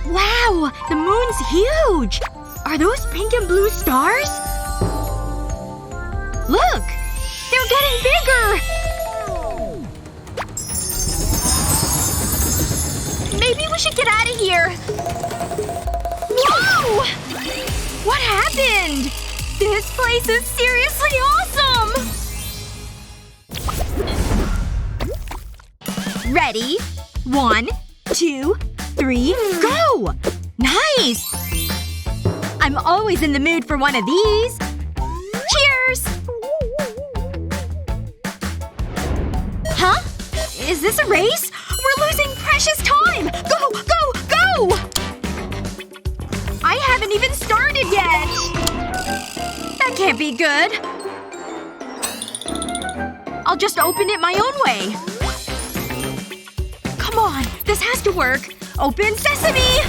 Wow! The moon's huge! Are those pink and blue stars? Look! They're getting bigger! Maybe we should get out of here. Whoa! What happened? This place is seriously awesome! Ready? 1, 2, 3, go! Nice! I'm always in the mood for one of these. Cheers! Huh? Is this a race? We're losing precious time! Go! Go! Go! I haven't even started yet! That can't be good. I'll just open it my own way. Come on. This has to work. Open sesame!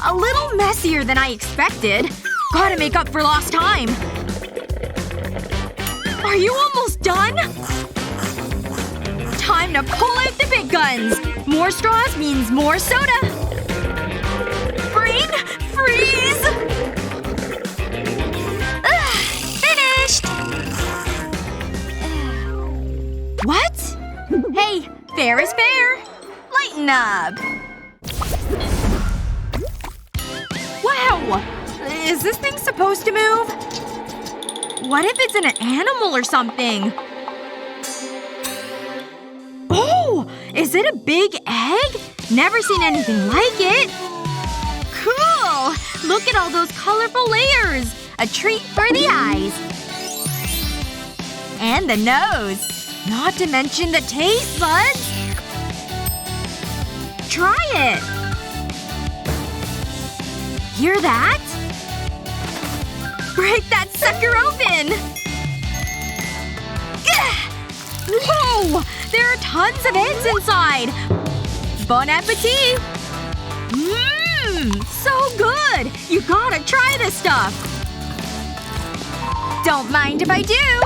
A little messier than I expected. Gotta make up for lost time. Are you almost done? Time to pull out the big guns. More straws means more soda. Brain freeze! Ugh, finished! What? Hey, fair is fair. Lighten up. Wow! Is this thing supposed to move? What if it's an animal or something? Oh! Is it a big egg? Never seen anything like it. Cool! Look at all those colorful layers! A treat for the eyes. And the nose. Not to mention the taste buds. Try it! Hear that? Break that sucker open! Gah! Whoa! There are tons of eggs inside! Bon appetit! Mmm! So good! You gotta try this stuff! Don't mind if I do!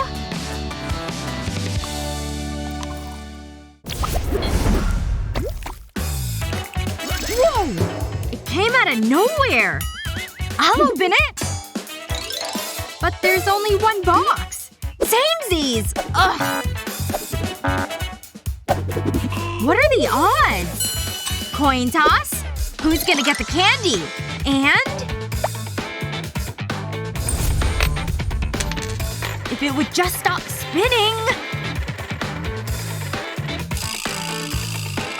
Whoa! It came out of nowhere! I'll open it! But there's only one box. Samesies! Ugh. What are the odds? Coin toss? Who's gonna get the candy? And… if it would just stop spinning…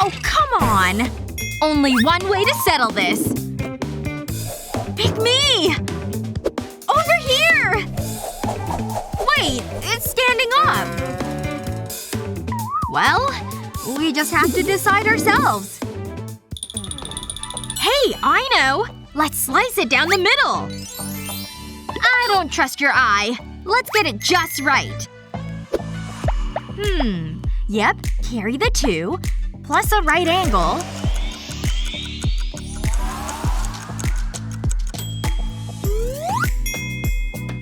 Oh, come on! Only one way to settle this. Pick me! Over here! Wait, it's standing up. Well, we just have to decide ourselves. Hey, I know! Let's slice it down the middle. I don't trust your eye. Let's get it just right. Yep, carry the 2. Plus a right angle.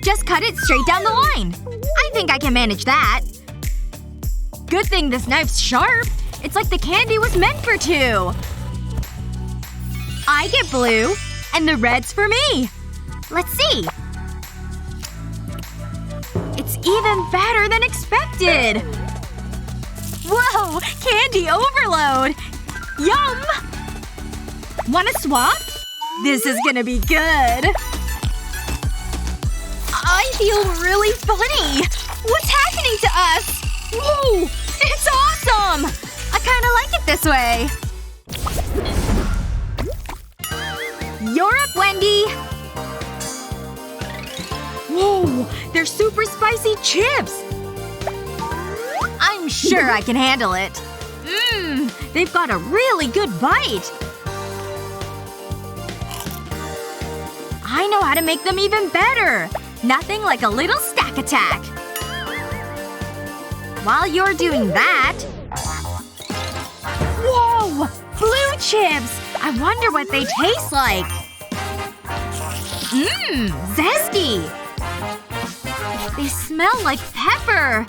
Just cut it straight down the line. I think I can manage that. Good thing this knife's sharp. It's like the candy was meant for 2. I get blue. And the red's for me. Let's see. It's even better than expected. Whoa! Candy overload! Yum! Wanna swap? This is gonna be good. I feel really funny. What's happening to us? Whoa! It's awesome! I kinda like it this way. You're up, Wendy! Whoa! They're super spicy chips! I'm sure I can handle it. They've got a really good bite. I know how to make them even better. Nothing like a little stack attack. While you're doing that… Whoa! Blue chips! I wonder what they taste like. Zesty! They smell like pepper.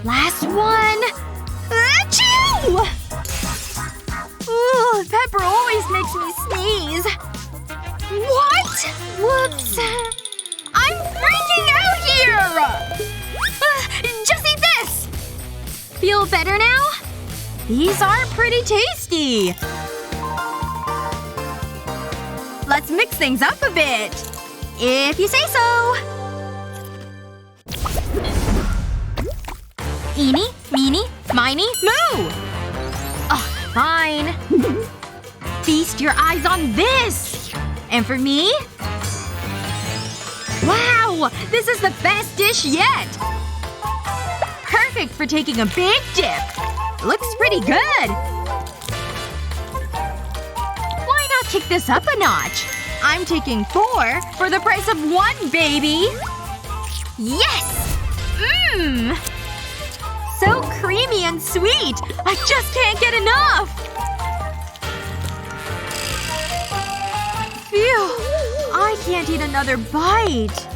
Last one. Achoo! Feel better now? These are pretty tasty. Let's mix things up a bit. If you say so. Eeny, meeny, miny, moo! Ugh, fine. Feast your eyes on this! And for me? Wow! This is the best dish yet! Perfect for taking a big dip. Looks pretty good. Why not kick this up a notch? I'm taking 4 for the price of 1, baby! Yes! Mmm! So creamy and sweet! I just can't get enough! Phew. I can't eat another bite.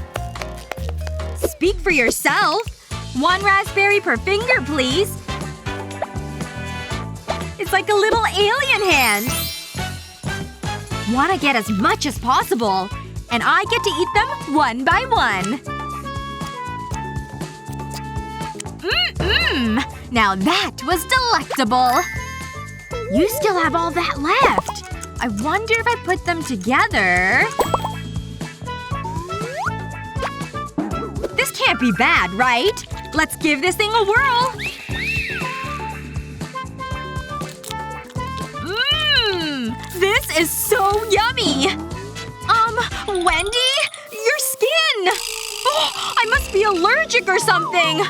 Speak for yourself. 1 raspberry per finger, please. It's like a little alien hand. Want to get as much as possible. And I get to eat them one by one. Mmm-mmm. Now that was delectable. You still have all that left. I wonder if I put them together… This can't be bad, right? Let's give this thing a whirl. Mmm! This is so yummy! Wendy? Your skin! Oh, I must be allergic or something!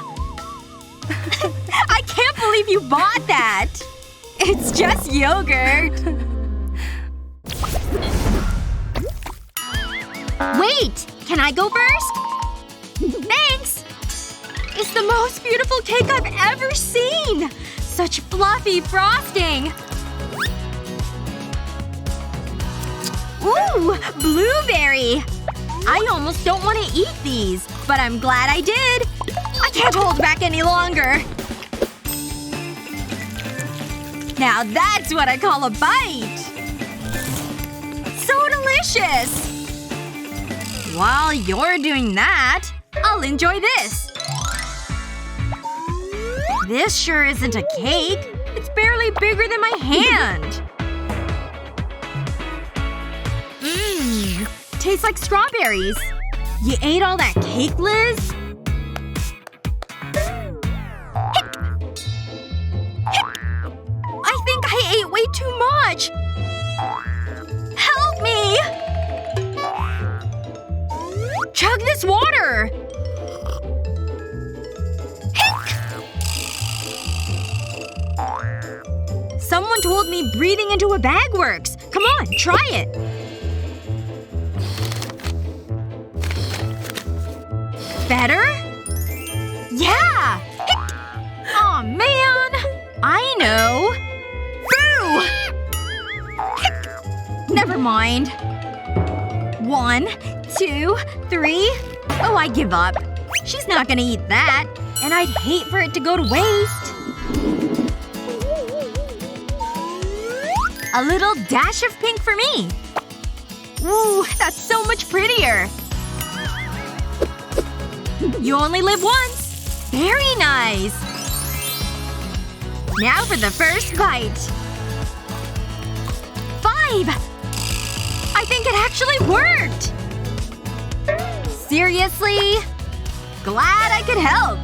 I can't believe you bought that! It's just yogurt. Wait! Can I go first? Thanks! It's the most beautiful cake I've ever seen! Such fluffy frosting! Ooh! Blueberry! I almost don't want to eat these, but I'm glad I did! I can't hold back any longer! Now that's what I call a bite! So delicious! While you're doing that, I'll enjoy this. This sure isn't a cake. It's barely bigger than my hand. Mmm. Tastes like strawberries. You ate all that cake, Liz? Hick! Hick! I think I ate way too much. Help me! Chug this water! Hick! Someone told me breathing into a bag works. Come on, try it. Better? Yeah! Hick! Aw, man! I know. Boo! Hick! Never mind. 1, 2, 3. Oh, I give up. She's not gonna eat that. And I'd hate for it to go to waste. A little dash of pink for me. Ooh, that's so much prettier. You only live once. Very nice. Now for the first bite. 5! I think it actually worked! Seriously? Glad I could help.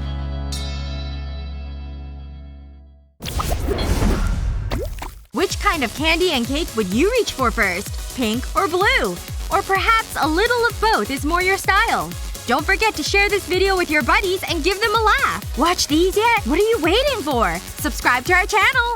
Which kind of candy and cake would you reach for first? Pink or blue? Or perhaps a little of both is more your style? Don't forget to share this video with your buddies and give them a laugh. Watch these yet? What are you waiting for? Subscribe to our channel!